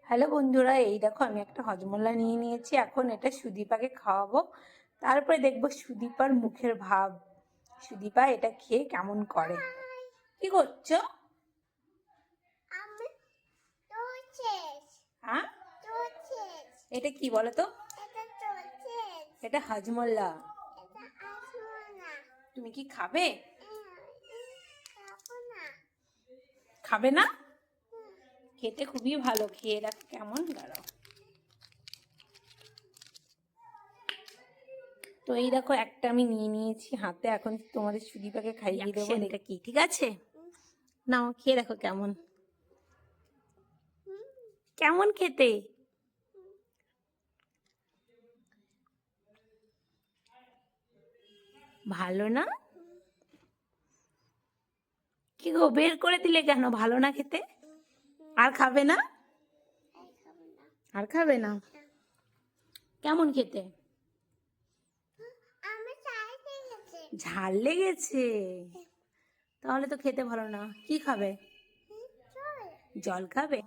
Hello বন্ধুরা, এই দেখো আমি একটা হজমোলা নিয়ে নিয়েছি। এখন এটা সুদীপাকে খাওয়াবো, তারপরে দেখবো সুদীপার মুখের ভাব। সুদীপা এটা খেয়ে কেমন করে। কি করছো? হ্যাঁ, এটা কি বলো তো? এটা হজমোলা। তুমি কি খাবে? খাবে না? খেতে খুবই ভালো, খেয়ে দেখো কেমন। দাঁড়াও, তো এই দেখো একটা আমি নিয়ে নিয়েছি হাতে, এখন তোমাদের সুদীপাকে খাইয়ে দেবো। এটা কি ঠিক আছে? নাও খেয়ে দেখো কেমন কেমন খেতে। ভালো না? কি গো, বের করে দিলে কেন? ভালো না খেতে? আর খাবে না? আর খাবে না? কেমন খেতে? ঝাল লেগেছে? তাহলে তো খেতে ভালো না। কি খাবে? জল খাবে?